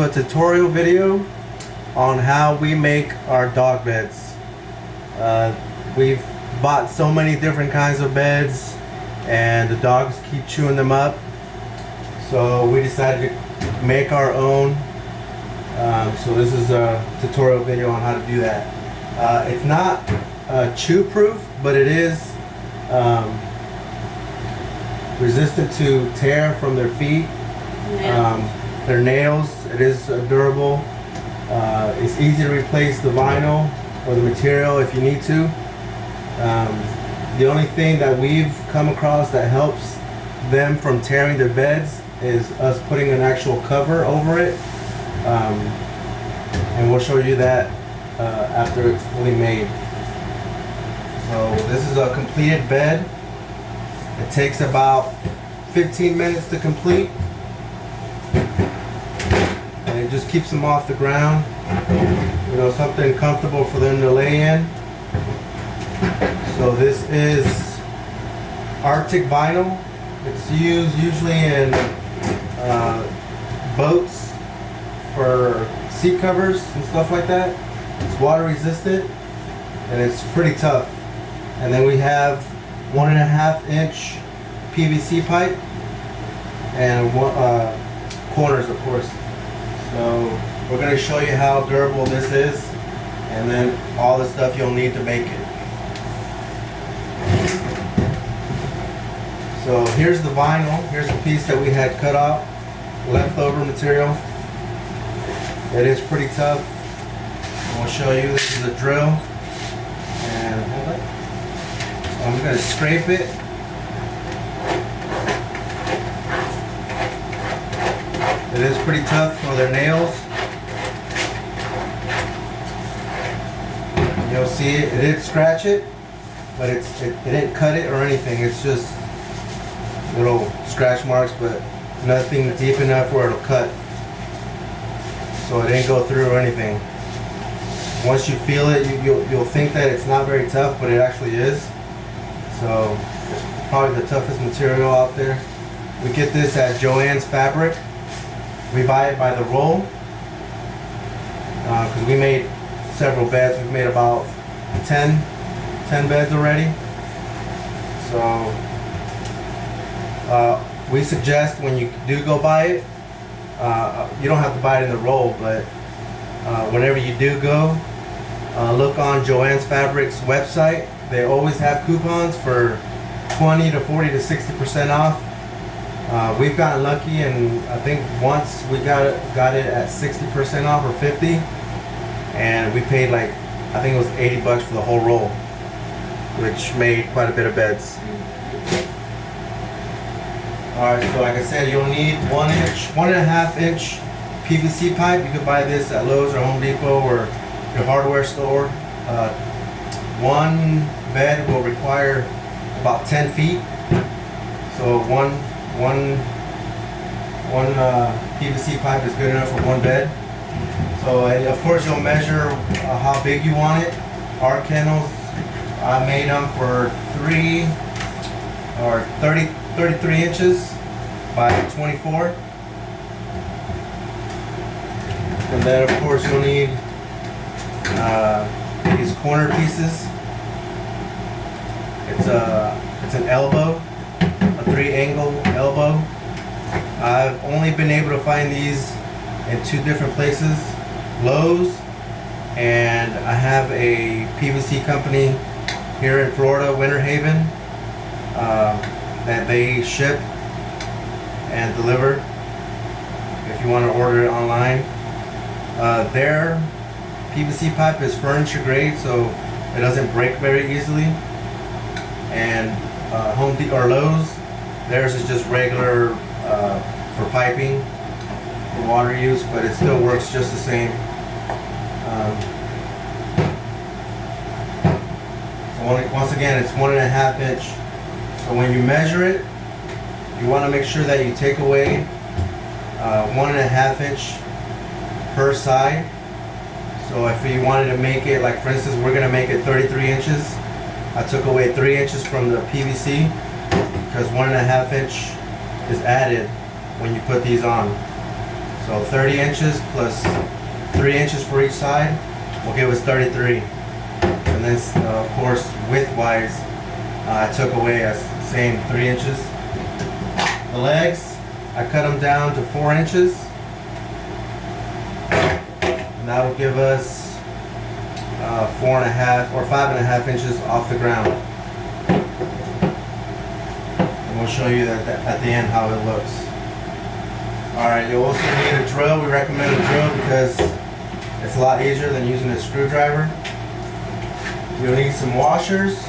a tutorial video on how we make our dog beds. We've bought so many different kinds of beds and the dogs keep chewing them up, so we decided to make our own. So this is a tutorial video on how to do that. It's not chew proof, but it is resistant to tear from their feet. Their nails, it is durable. It's easy to replace the vinyl or the material if you need to. The only thing that we've come across that helps them from tearing their beds is us putting an actual cover over it. And we'll show you that after it's fully made. So this is a completed bed. It takes about 15 minutes to complete. And it just keeps them off the ground. You know, something comfortable for them to lay in. So this is Arctic vinyl. It's used usually in boats for seat covers and stuff like that. It's water resistant and it's pretty tough. And then we have 1.5 inch PVC pipe and corners, of course. So we're going to show you how durable this is and then all the stuff you'll need to make it. So here's the vinyl. Here's the piece that we had cut out, leftover material. It is pretty tough. And we'll show you. This is a drill. And hold it. So I'm going to scrape it. It is pretty tough for their nails. You'll see it. It did scratch it, but it didn't cut it or anything. It's just little scratch marks, but nothing deep enough where it'll cut. So it didn't go through or anything. Once you feel it, you'll think that it's not very tough, but it actually is. So it's probably the toughest material out there. We get this at Joann's Fabric. We buy it by the roll because we made several beds. We've made about 10 beds already. So we suggest when you do go buy it, you don't have to buy it in the roll, but whenever you do go, look on Joann's Fabric's website. They always have coupons for 20 to 40 to 60% off. We've gotten lucky, and I think once we got it at 60% off or 50, and we paid like, I think it was 80 bucks for the whole roll, which made quite a bit of beds. Alright, so like I said, you'll need 1.5 inch PVC pipe. You can buy this at Lowe's or Home Depot or your hardware store. One bed will require about 10 feet. So one PVC pipe is good enough for one bed. So of course you'll measure how big you want it. Our kennels, I made them for 33 inches by 24. And then of course you'll need these corner pieces. It's an elbow, a 3-angle elbow. I've only been able to find these in 2 different places, Lowe's, and I have a PVC company here in Florida, Winter Haven, that they ship and deliver if you want to order it online. Their PVC pipe is furniture grade, so it doesn't break very easily. And Home Depot or Lowe's, theirs is just regular for piping, for water use, but it still works just the same. So once again, it's 1.5 inch. So when you measure it, you want to make sure that you take away 1.5 inch per side. So if you wanted to make it, like for instance, we're going to make it 33 inches. I took away 3 inches from the PVC because 1.5 inch is added when you put these on. So 30 inches plus 3 inches for each side will give us 33. And then of course width-wise, I took away a same 3 inches. The legs, I cut them down to 4 inches. And that will give us 4.5 or 5.5 inches off the ground. And we'll show you that at the end how it looks. Alright, you'll also need a drill. We recommend a drill because it's a lot easier than using a screwdriver. You'll need some washers.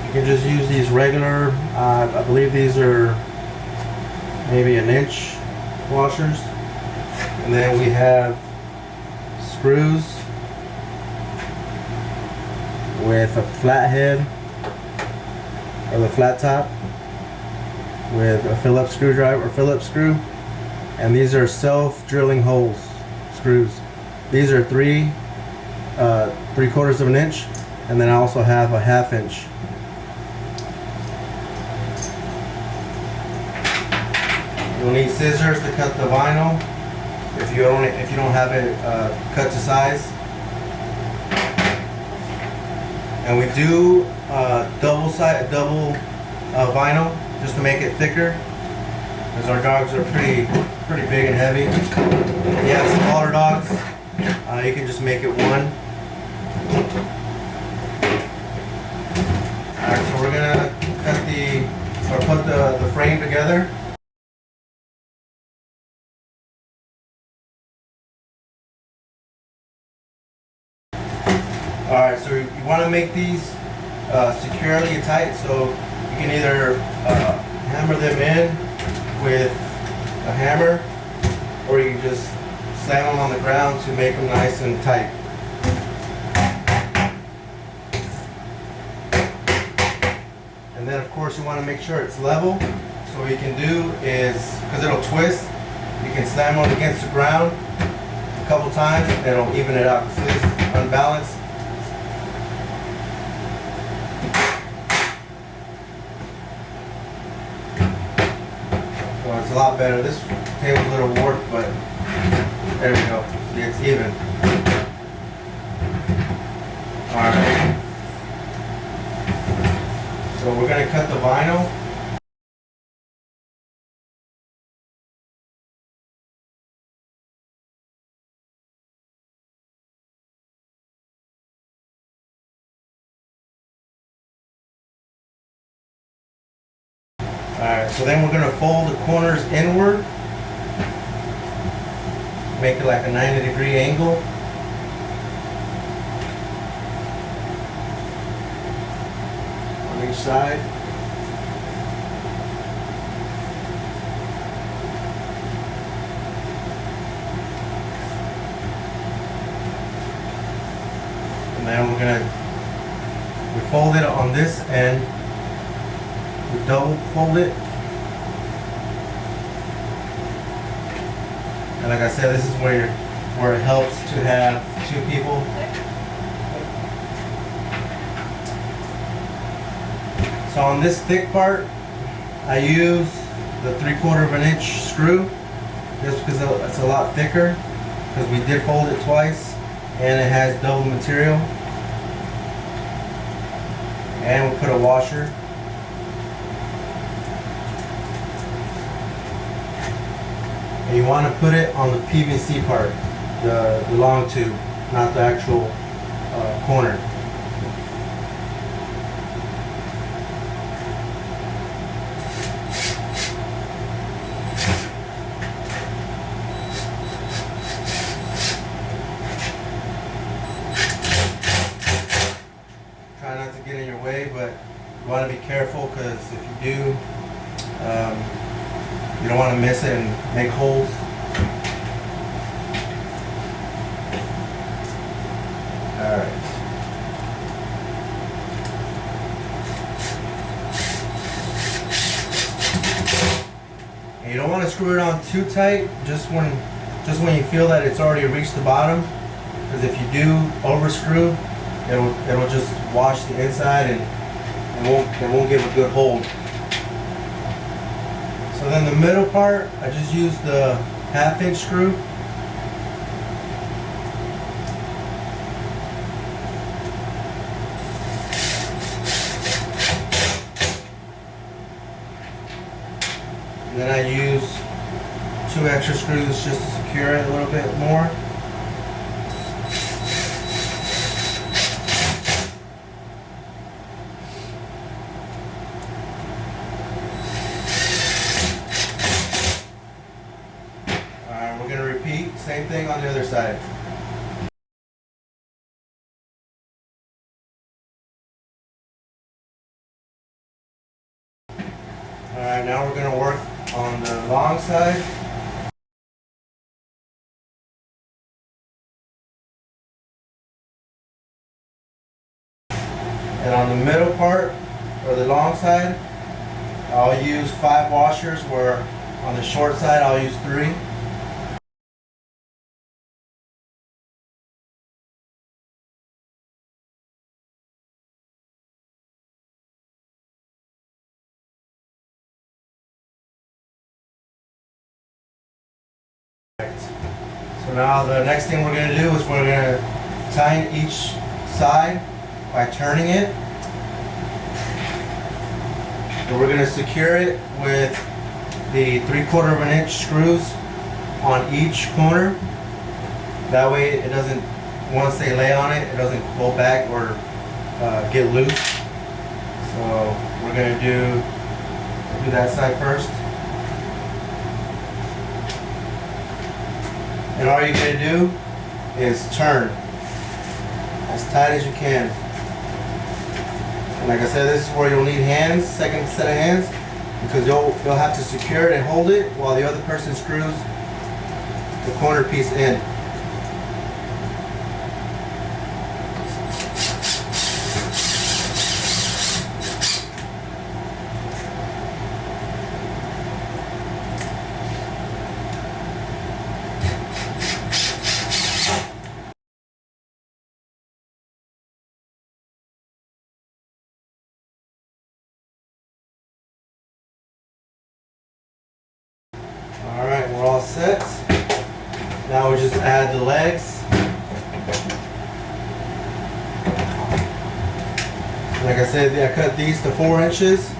You can just use these regular, I believe these are maybe 1-inch washers. And then we have screws with a flat head or the flat top with a Phillips screwdriver or Phillips screw. And these are self-drilling holes screws. These are 3/4 of an inch, and then I also have a 1/2 inch. You'll need scissors to cut the vinyl if you don't have it cut to size. And we do double vinyl just to make it thicker, because our dogs are pretty big and heavy. If you have smaller dogs, you can just make it one. Alright, so we're gonna put the frame together. Alright, so you want to make these securely tight, so you can either hammer them in with a hammer, or you can just slam them on the ground to make them nice and tight. And then of course you want to make sure it's level. So what you can do is, because it'll twist, you can slam them against the ground a couple times and it'll even it out. So this is unbalanced. So it's a lot better. This table's a little warped, but there we go. See, it's even. Alright. So we're going to cut the vinyl. Alright, so then we're going to fold the corners inward. Make it like a 90-degree angle. On each side. And then we fold it on this end. We double fold it. And like I said, this is where it helps to have two people. So on this thick part, I use the 3/4 of an inch screw, just because it's a lot thicker, because we did fold it twice, and it has double material. And we put a washer. And you want to put it on the PVC part, the long tube, not the actual corner. Try not to get in your way, but you want to be careful, because if you do, you don't want to miss it and make holes. Alright. And you don't want to screw it on too tight, just when you feel that it's already reached the bottom. Because if you do overscrew, it'll just wash the inside and it won't give a good hold. So So then the middle part, I just use the 1/2-inch screw. And then I use 2 extra screws just to secure it a little bit more. Alright, we're going to repeat, same thing on the other side. Alright, now we're going to work on the long side. And on the middle part, or the long side, I'll use 5 washers, where on the short side I'll use 3. So now the next thing we're going to do is we're going to tighten each side by turning it. And we're going to secure it with the 3/4 inch screws on each corner. That way it doesn't, once they lay on it, it doesn't pull back or get loose. So we're going to do that side first. And all you're going to do is turn as tight as you can. And like I said, this is where you'll need hands, second set of hands, because you'll have to secure it and hold it while the other person screws the corner piece in. Alright, we're all set. Now we just add the legs. Like I said, I cut these to 4 inches.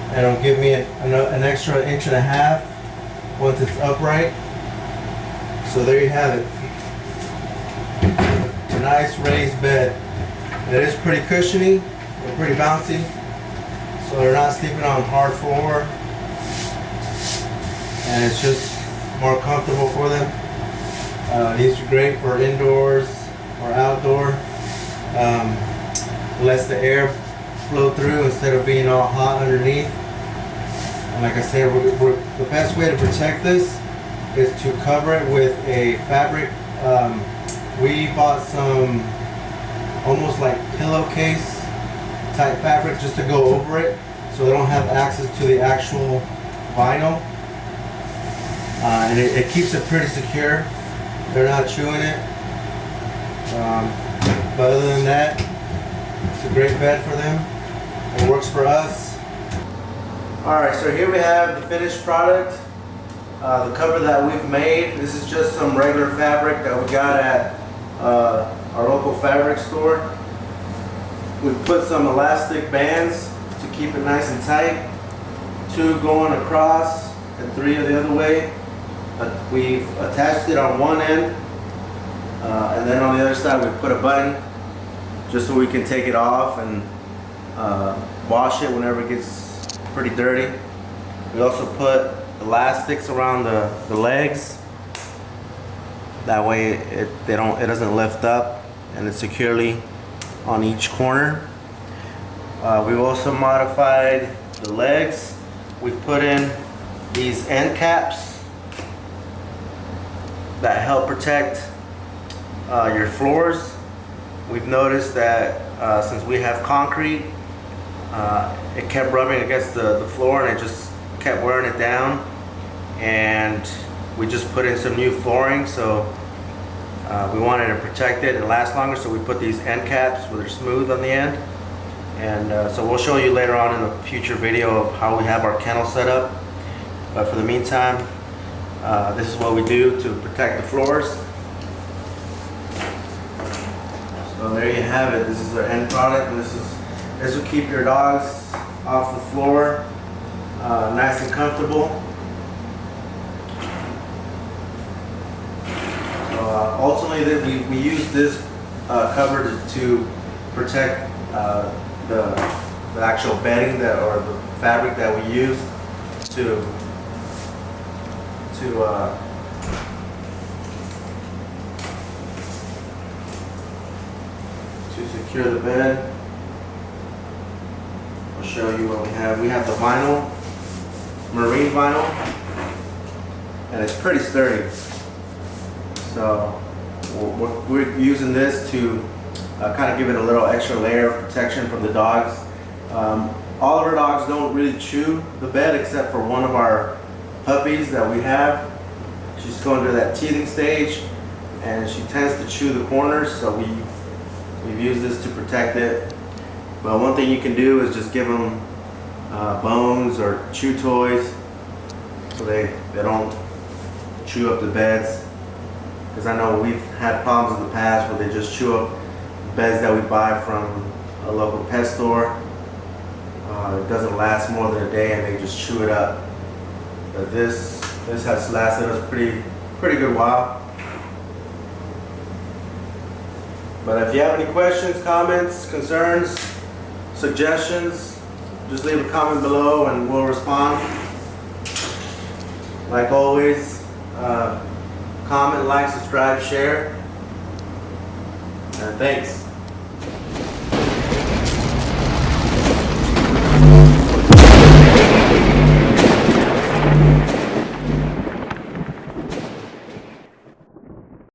And it'll give me an extra 1.5 inches once it's upright. So there you have it. A nice raised bed. It is pretty cushiony and pretty bouncy. So they're not sleeping on hard floor, and it's just more comfortable for them. These are great for indoors or outdoor. Lets the air flow through instead of being all hot underneath. And like I said, the best way to protect this is to cover it with a fabric. We bought some almost like pillowcase type fabric just to go over it, so they don't have access to the actual vinyl, and it keeps it pretty secure. They're not chewing it, but other than that, it's a great bed for them. It works for us. Alright, so here we have the finished product, the cover that we've made. This is just some regular fabric that we got at our local fabric store. We've put some elastic bands to keep it nice and tight. 2 going across and 3 the other way. We've attached it on one end, and then on the other side we put a button just so we can take it off and wash it whenever it gets pretty dirty. We also put elastics around the legs. That way it doesn't lift up, and it's securely on each corner. We've also modified the legs. We've put in these end caps that help protect your floors. We've noticed that since we have concrete, it kept rubbing against the floor and it just kept wearing it down, and we just put in some new flooring, so we wanted to protect it and last longer, so we put these end caps where they're smooth on the end, And so we'll show you later on in a future video of how we have our kennel set up. But for the meantime, this is what we do to protect the floors. So there you have it. This is our end product, and this will keep your dogs off the floor, nice and comfortable. So ultimately, we use this cover to protect the actual bedding or the fabric that we use to secure the bed. I'll show you what we have. We have the vinyl, marine vinyl, and it's pretty sturdy. So we're using this to kind of give it a little extra layer of protection from the dogs. All of our dogs don't really chew the bed except for one of our puppies that we have. She's going through that teething stage and she tends to chew the corners, so we've used this to protect it. But one thing you can do is just give them bones or chew toys so they don't chew up the beds. Because I know we've had problems in the past where they just chew up beds that we buy from a local pet store. It doesn't last more than a day and they just chew it up. But this has lasted us pretty good while. But if you have any questions, comments, concerns, suggestions, just leave a comment below and we'll respond. Like always, comment, like, subscribe, share, and thanks.